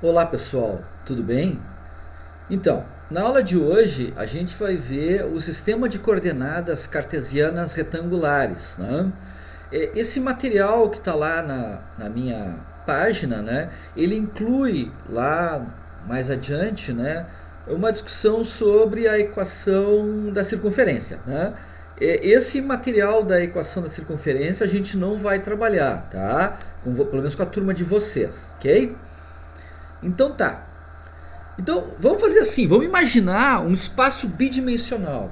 Olá pessoal, tudo bem? Então, na aula de hoje a gente vai ver o sistema de coordenadas cartesianas retangulares, né? Esse material que está lá na minha página, né? Ele inclui lá mais adiante, né? Uma discussão sobre a equação da circunferência, né? Esse material da equação da circunferência a gente não vai trabalhar, tá? Pelo menos com a turma de vocês, ok? Então tá. Então vamos fazer assim, vamos imaginar um espaço bidimensional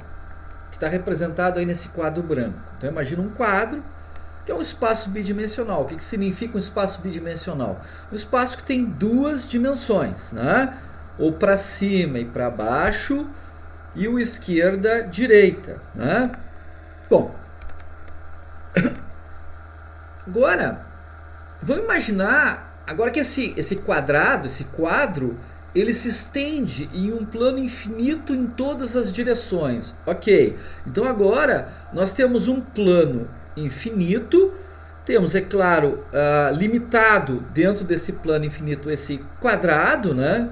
que está representado aí nesse quadro branco. Então imagina um quadro que é um espaço bidimensional. O que significa um espaço bidimensional? Um espaço que tem duas dimensões, né? Ou para cima e para baixo, e o esquerda, direita, né? Bom, agora vamos imaginar agora que esse quadrado, esse quadro, ele se estende em um plano infinito em todas as direções. Ok, então agora nós temos um plano infinito, temos, é claro, limitado dentro desse plano infinito esse quadrado, né?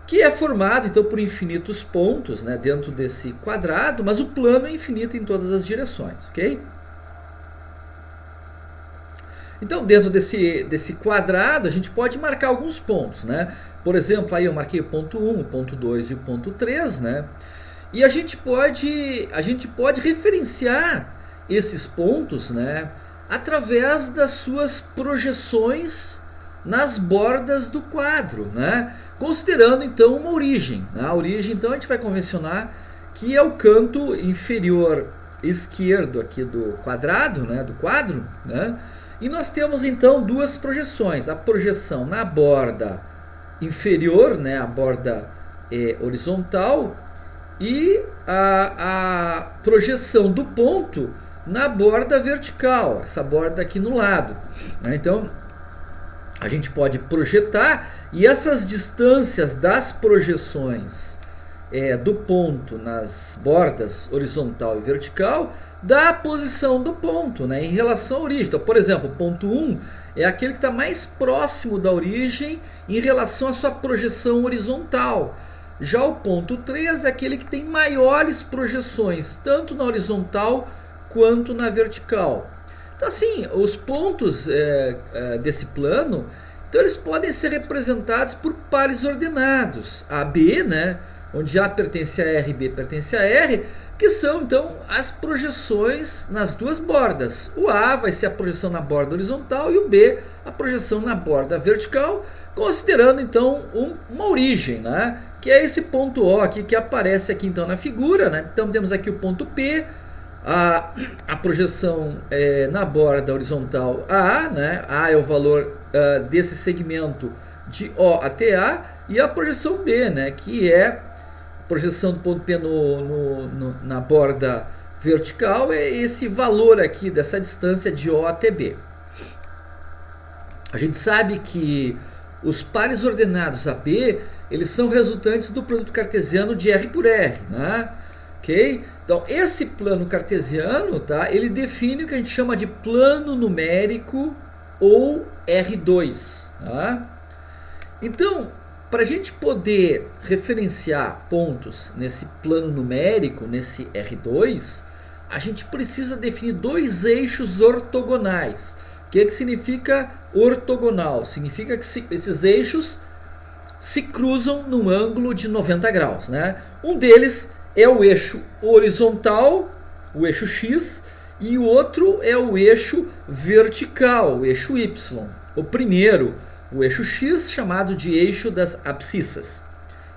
Que é formado então por infinitos pontos, né, dentro desse quadrado, mas o plano é infinito em todas as direções, ok? Então, dentro desse quadrado, a gente pode marcar alguns pontos, né? Por exemplo, aí eu marquei o ponto 1, o ponto 2 e o ponto 3, né? E a gente pode referenciar esses pontos, né, através das suas projeções nas bordas do quadro, né? Considerando então uma origem, né? A origem, então, a gente vai convencionar que é o canto inferior esquerdo aqui do quadrado, né, do quadro, né? E nós temos então duas projeções: a projeção na borda inferior, né, a borda horizontal, e a projeção do ponto na borda vertical, essa borda aqui no lado, né? Então a gente pode projetar, e essas distâncias das projeções do ponto nas bordas horizontal e vertical da posição do ponto, né, em relação à origem. Então, por exemplo, o ponto 1 é aquele que está mais próximo da origem em relação à sua projeção horizontal. Já o ponto 3 é aquele que tem maiores projeções, tanto na horizontal quanto na vertical. Então, assim, os pontos desse plano, então, eles podem ser representados por pares ordenados, AB, né, onde A pertence a R e B pertence a R, que são então as projeções nas duas bordas. O A vai ser a projeção na borda horizontal e o B a projeção na borda vertical, considerando então uma origem, né, que é esse ponto O aqui que aparece aqui então na figura, né? Então temos aqui o ponto P, a projeção na borda horizontal A, né? A é o valor desse segmento de O até A, e a projeção B, né, que é projeção do ponto P na borda vertical, é esse valor aqui dessa distância de O até B. A gente sabe que os pares ordenados AB, eles são resultantes do produto cartesiano de R por R, né? Ok? Então, esse plano cartesiano, tá, ele define o que a gente chama de plano numérico ou R2. Tá? Então, para a gente poder referenciar pontos nesse plano numérico, nesse R2, a gente precisa definir dois eixos ortogonais. O que significa ortogonal? Significa que esses eixos se cruzam num ângulo de 90 graus. Né? Um deles é o eixo horizontal, o eixo X, e o outro é o eixo vertical, o eixo Y. O primeiro, o eixo X, chamado de eixo das abscissas,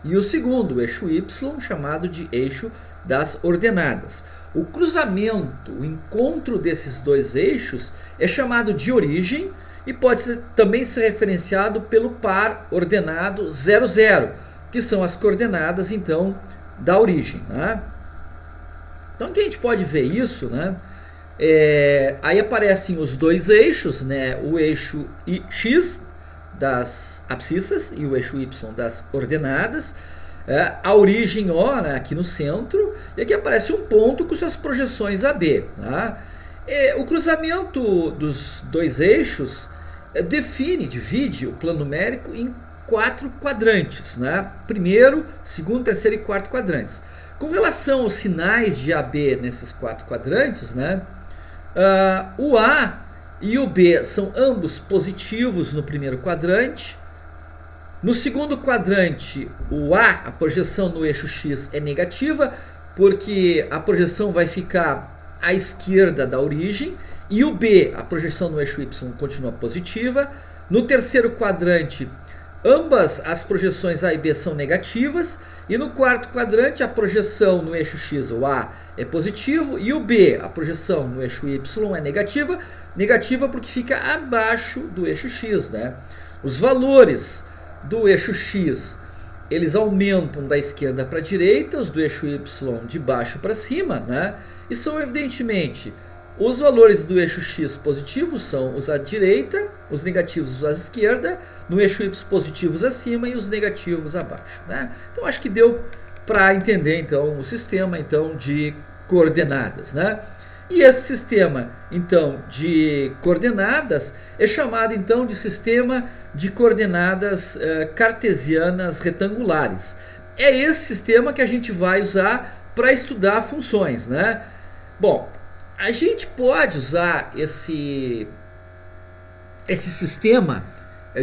e o segundo, o eixo Y, chamado de eixo das ordenadas. O cruzamento, o encontro desses dois eixos é chamado de origem e pode também ser referenciado pelo par ordenado 0, 0, que são as coordenadas então da origem, né? Então aqui a gente pode ver isso, né? Aí aparecem os dois eixos, né? O eixo X das abscissas e o eixo Y das ordenadas, a origem O, né, aqui no centro, e aqui aparece um ponto com suas projeções AB. Tá? O cruzamento dos dois eixos divide o plano numérico em 4 quadrantes, né? Primeiro, segundo, terceiro e quarto quadrantes. Com relação aos sinais de AB nesses 4 quadrantes, né? O A e o B são ambos positivos no primeiro quadrante. No segundo quadrante, o A, a projeção no eixo X é negativa, porque a projeção vai ficar à esquerda da origem, e o B, a projeção no eixo Y, continua positiva. No terceiro quadrante, ambas as projeções A e B são negativas, e no quarto quadrante, a projeção no eixo X, o A, é positivo, e o B, a projeção no eixo Y, é negativa porque fica abaixo do eixo X, né? Os valores do eixo X, eles aumentam da esquerda para a direita, os do eixo Y de baixo para cima, né? E são evidentemente os valores do eixo X positivos são os à direita, os negativos os à esquerda, no eixo Y positivos acima e os negativos abaixo, né? Então acho que deu para entender então o sistema então de coordenadas, né? E esse sistema então de coordenadas é chamado então de sistema de coordenadas cartesianas retangulares. É esse sistema que a gente vai usar para estudar funções, né? Bom, a gente pode usar esse sistema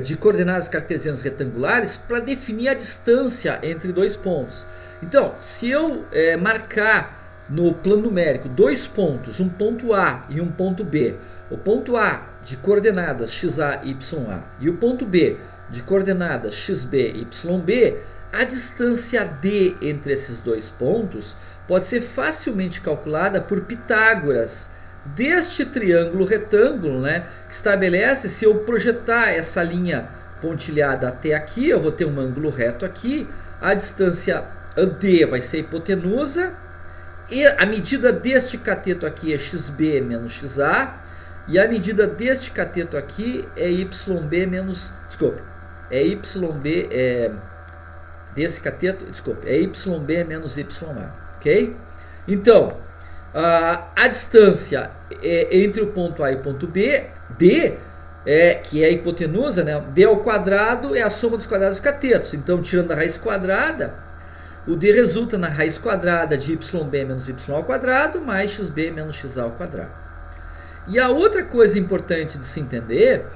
de coordenadas cartesianas retangulares para definir a distância entre dois pontos. Então, se eu marcar no plano numérico 2 pontos, um ponto A e um ponto B, o ponto A de coordenadas xa, ya, e o ponto B de coordenadas xb, yb, a distância d entre esses dois pontos pode ser facilmente calculada por Pitágoras deste triângulo retângulo, né, que estabelece, se eu projetar essa linha pontilhada até aqui, eu vou ter um ângulo reto aqui, a distância d vai ser a hipotenusa, e a medida deste cateto aqui é xb menos xa, e a medida deste cateto aqui é yb menos, é yb, desse cateto, é yb menos ya, ok? Então, a distância entre o ponto A e o ponto B, d, que é a hipotenusa, né? D ao quadrado é a soma dos quadrados dos catetos, então tirando a raiz quadrada, o d resulta na raiz quadrada de yb menos y ao quadrado mais xb menos xa ao quadrado. E a outra coisa importante de se entender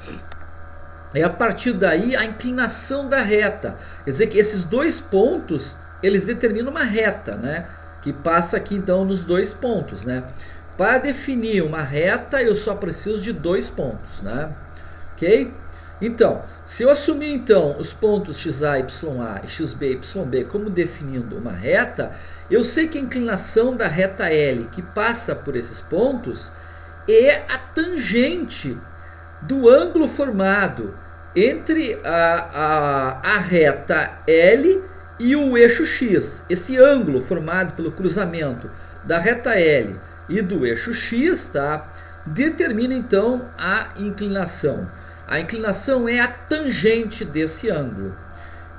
é a partir daí a inclinação da reta. Quer dizer que esses dois pontos, eles determinam uma reta, né? Que passa aqui então nos dois pontos, né? Para definir uma reta eu só preciso de 2 pontos, né? Ok? Então, se eu assumir então os pontos xa, ya e xb, yb como definindo uma reta, eu sei que a inclinação da reta L que passa por esses pontos é a tangente do ângulo formado entre a reta L e o eixo X. Esse ângulo formado pelo cruzamento da reta L e do eixo X, tá, determina então a inclinação. A inclinação é a tangente desse ângulo,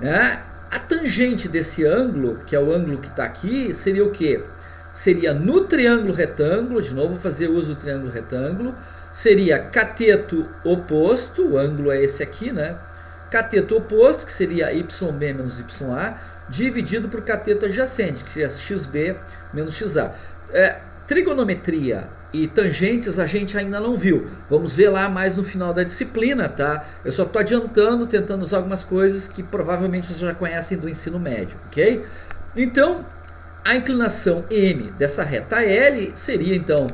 né? A tangente desse ângulo, que é o ângulo que está aqui, seria o quê? Seria no triângulo retângulo, de novo vou fazer uso do triângulo retângulo, seria cateto oposto, o ângulo é esse aqui, né? Cateto oposto, que seria yb menos ya, dividido por cateto adjacente, que seria xb menos xa. Trigonometria e tangentes a gente ainda não viu. Vamos ver lá mais no final da disciplina, tá? Eu só estou adiantando, tentando usar algumas coisas que provavelmente vocês já conhecem do ensino médio, ok? Então, a inclinação M dessa reta L seria, então,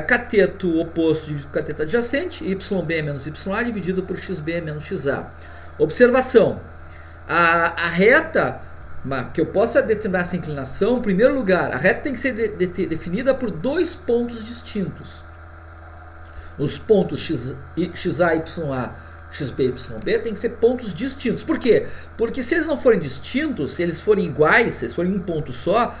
cateto oposto dividido por cateto adjacente, yb menos ya dividido por xb menos xa. Observação, a reta, que eu possa determinar essa inclinação, em primeiro lugar, a reta tem que ser definida por 2 pontos distintos. Os pontos xa, ya, xb, yb tem que ser pontos distintos. Por quê? Porque se eles não forem distintos, se eles forem iguais, se eles forem um ponto só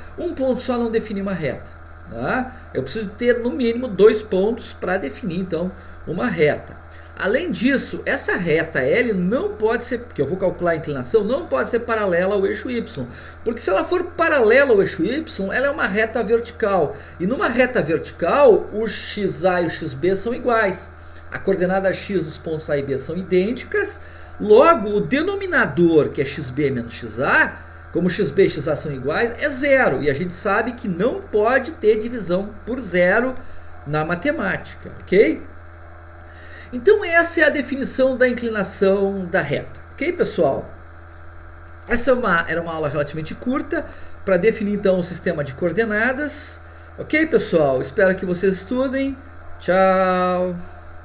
não define uma reta, tá? Eu preciso ter no mínimo 2 pontos para definir então uma reta. Além disso, essa reta L não pode ser, porque eu vou calcular a inclinação, não pode ser paralela ao eixo Y. Porque se ela for paralela ao eixo Y, ela é uma reta vertical. E numa reta vertical, o XA e o XB são iguais. a coordenada x dos pontos A e B são idênticas, logo o denominador, que é xb menos xa, como xb e xa são iguais, é zero. E a gente sabe que não pode ter divisão por zero na matemática, ok? Então essa é a definição da inclinação da reta, ok, pessoal? Essa era uma aula relativamente curta para definir então o sistema de coordenadas, ok, pessoal? Espero que vocês estudem. Tchau!